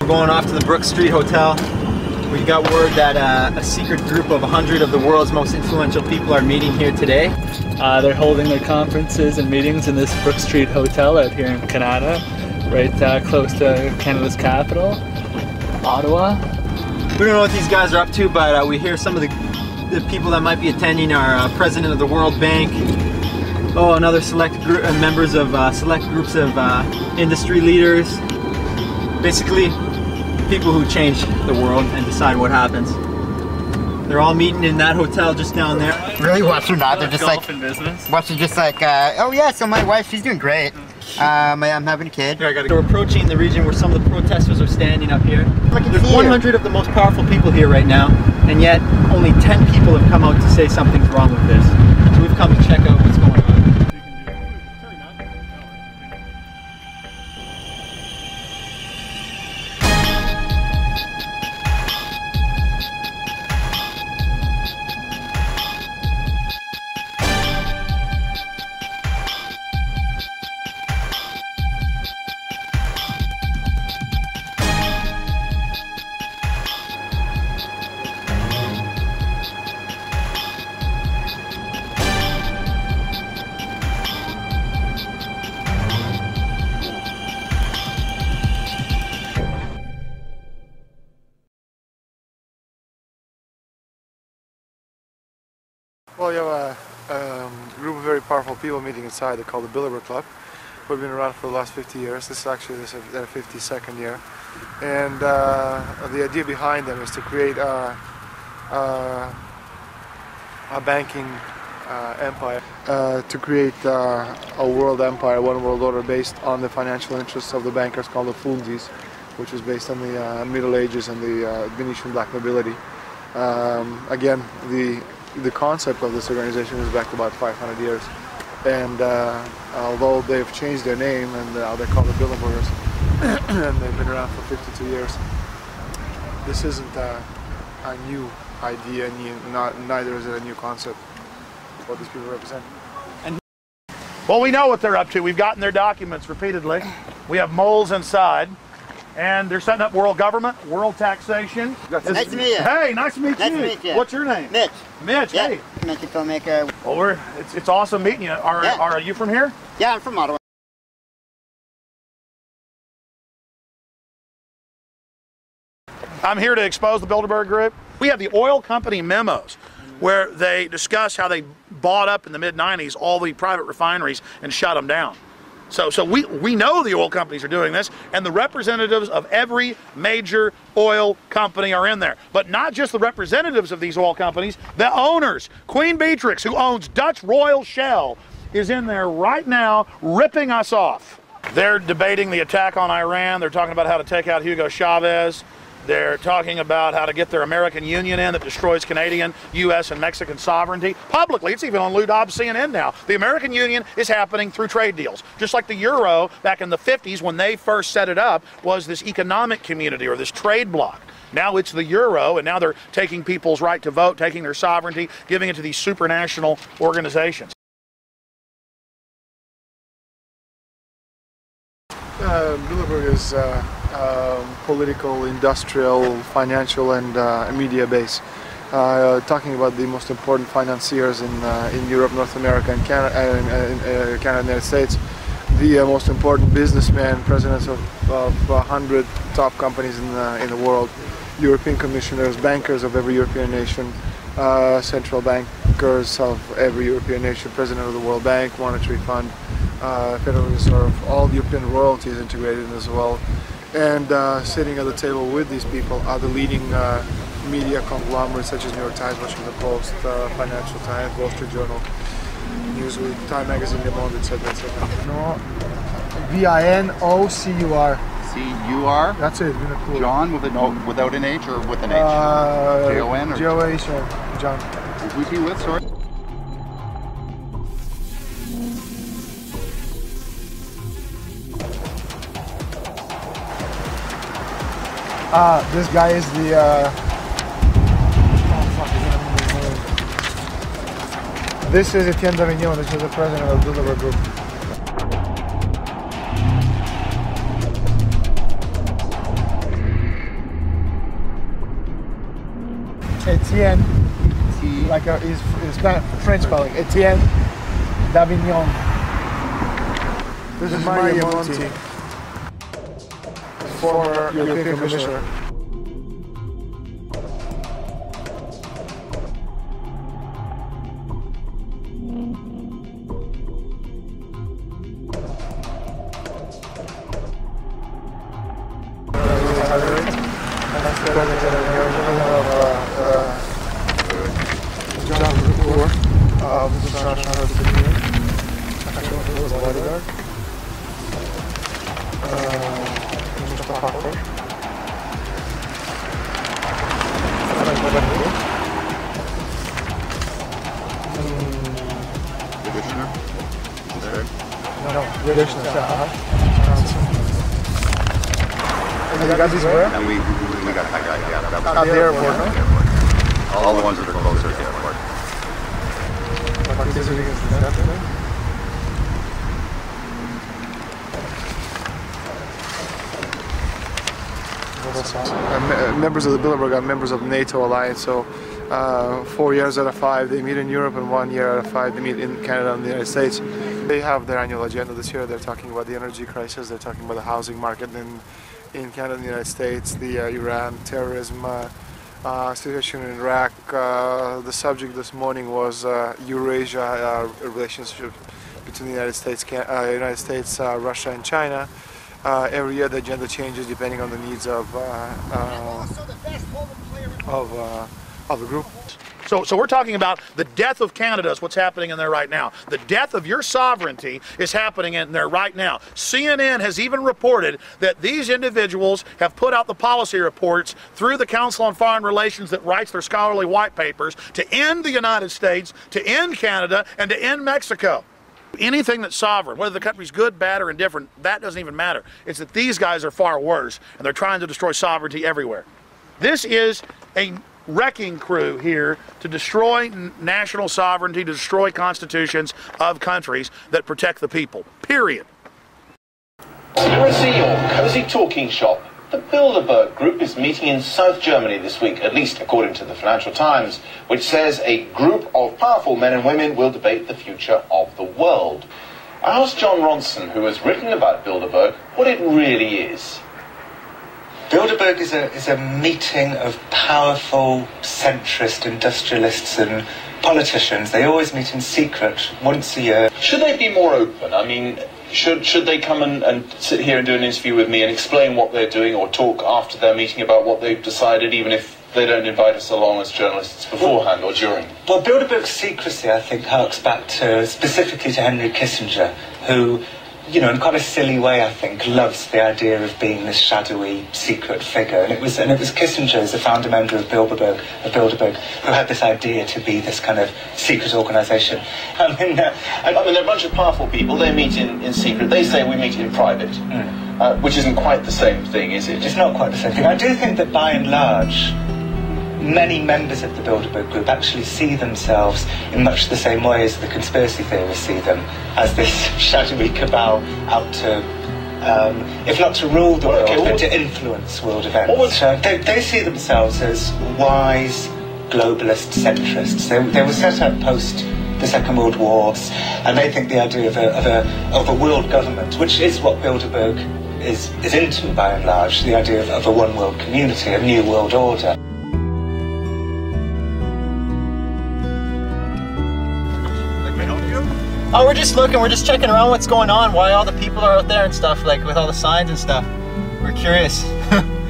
We're going off to the Brook Street Hotel. We got word that a secret group of 100 of the world's most influential people are meeting here today. They're holding their conferences and meetings in this Brook Street Hotel out here in Canada, right close to Canada's capital, Ottawa. We don't know what these guys are up to, but we hear some of the people that might be attending are president of the World Bank, another select group, members of select groups of industry leaders. Basically, people who change the world and decide what happens. They're all meeting in that hotel just down there. Really, watch or not? They're just golf like and business. watch it just like, oh yeah, so my wife, she's doing great. I'm having a kid. Here, We're approaching the region where some of the protesters are standing up here. There's 100 of the most powerful people here right now, and yet only 10 people have come out to say something's wrong with this. So we've come to check out what's going on. Well, you have a group of very powerful people meeting inside. They're called the Bilderberg Club. We've been around for the last 50 years. This is actually their 52nd year. And the idea behind them is to create a banking empire, to create a world empire, one world order based on the financial interests of the bankers called the Funzis, which is based on the Middle Ages and the Venetian black nobility. Again, the concept of this organization is back about 500 years, and although they've changed their name and they're called the Bilderbergers, and they've been around for 52 years, this isn't a new idea, neither is it a new concept, what these people represent. Well, we know what they're up to. We've gotten their documents repeatedly. We have moles inside. And they're setting up world government, world taxation. Nice to meet you. Hey, nice to meet you. Nice to meet you. What's your name? Mitch. Mitch, Yeah. hey. Mitch, a filmmaker. Well, it's awesome meeting you. Are you from here? Yeah, I'm from Ottawa. I'm here to expose the Bilderberg Group. We have the oil company memos where they discuss how they bought up in the mid-90s all the private refineries and shut them down. So we know the oil companies are doing this, and the representatives of every major oil company are in there. But not just the representatives of these oil companies, the owners. Queen Beatrix, who owns Dutch Royal Shell, is in there right now ripping us off. They're debating the attack on Iran. They're talking about how to take out Hugo Chavez. They're talking about how to get their American Union in that destroys Canadian, U.S., and Mexican sovereignty. Publicly, it's even on Lou Dobbs' CNN now. The American Union is happening through trade deals. Just like the Euro back in the 50s when they first set it up was this economic community or this trade bloc. Now it's the Euro, and now they're taking people's right to vote, taking their sovereignty, giving it to these supranational organizations. Bilderberg is political, industrial, financial, and media base. Talking about the most important financiers in Europe, North America, and Canada, and United States. The most important businessmen, presidents of 100 top companies in the world, European commissioners, bankers of every European nation, central bankers of every European nation, president of the World Bank, Monetary Fund, Federal Reserve, all the European royalty is integrated in as well. And sitting at the table with these people are the leading media conglomerates such as New York Times, Washington Post, Financial Times, Wall Street Journal, Newsweek, Time Magazine, Le Monde, etc. etc. No, V-I-N-O-C-U-R. C-U-R? That's it, cool. John with an O, without an H or with an H? J-O-N or? J-O-H, John. Who's he with, sorry? This guy is the this is Etienne Davignon, this is the president of the Bilderberg Group. Etienne, like his French spelling, Etienne d'Avignon. This is Mario Monti, former European Commissioner. And you got these where? And we got that guy, yeah. That was At the airport, no? All the ones that are closer to the airport. Members of the Bilderberg are members of NATO alliance, so 4 years out of 5 they meet in Europe, and 1 year out of 5 they meet in Canada and the United States. They have their annual agenda this year. They're talking about the energy crisis, they're talking about the housing market in Canada and the United States, the Iran terrorism situation in Iraq. The subject this morning was Eurasia relationship between the United States, Russia and China. Every year the agenda changes depending on the needs of the group. So we're talking about the death of Canada is what's happening in there right now. The death of your sovereignty is happening in there right now. CNN has even reported that these individuals have put out the policy reports through the Council on Foreign Relations that writes their scholarly white papers to end the United States, to end Canada, and to end Mexico. Anything that's sovereign, whether the country's good, bad, or indifferent, that doesn't even matter. It's that these guys are far worse, and they're trying to destroy sovereignty everywhere. This is a wrecking crew here to destroy national sovereignty, to destroy constitutions of countries that protect the people, period. Conspiracy or cozy talking shop? The Bilderberg Group is meeting in South Germany this week, at least according to the Financial Times, which says a group of powerful men and women will debate the future of the world. I asked John Ronson, who has written about Bilderberg, what it really is. Bilderberg is a meeting of powerful centrist industrialists and politicians. They always meet in secret once a year. Should they be more open? I mean, should they come and sit here and do an interview with me and explain what they're doing, or talk after their meeting about what they've decided, even if they don't invite us along as journalists beforehand or during? Well, Bilderberg's secrecy, I think, harks back specifically to Henry Kissinger, who, you know, in quite a silly way, I think, loves the idea of being this shadowy, secret figure. And it was Kissinger, as the founder member of Bilderberg, who had this idea to be this kind of secret organisation. I mean, they're a bunch of powerful people. They meet in secret. They say we meet in private, which isn't quite the same thing, is it? It's not quite the same thing. I do think that, by and large, many members of the Bilderberg Group actually see themselves in much the same way as the conspiracy theorists see them, as this shadowy cabal out to, if not to rule the world, but to influence world events. They see themselves as wise, globalist centrists. They were set up post the Second World War, and they think the idea of a world government, which is what Bilderberg is into by and large, the idea of a one world community, a new world order. Oh, we're just looking, we're just checking around what's going on, why all the people are out there and stuff, like with all the signs and stuff. We're curious.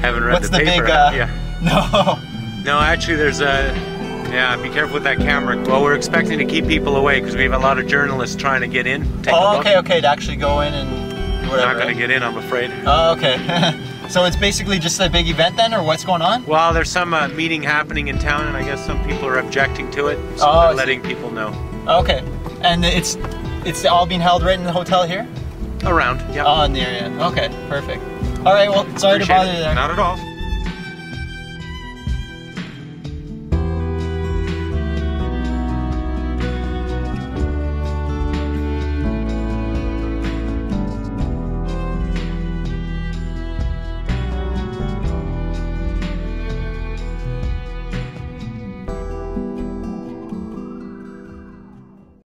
Haven't read what's the paper, big, No. No, actually there's yeah, be careful with that camera. Well, we're expecting to keep people away because we have a lot of journalists trying to get in. Okay, to actually go in and do whatever. Not going to get in, I'm afraid. Oh, okay. So it's basically just a big event then, or what's going on? Well, there's some meeting happening in town, and I guess some people are objecting to it, so they're letting people know. Okay. And it's all being held right in the hotel here? Around, yeah. Oh, in the area. Okay, perfect. All right, well, sorry to bother you there. Not at all.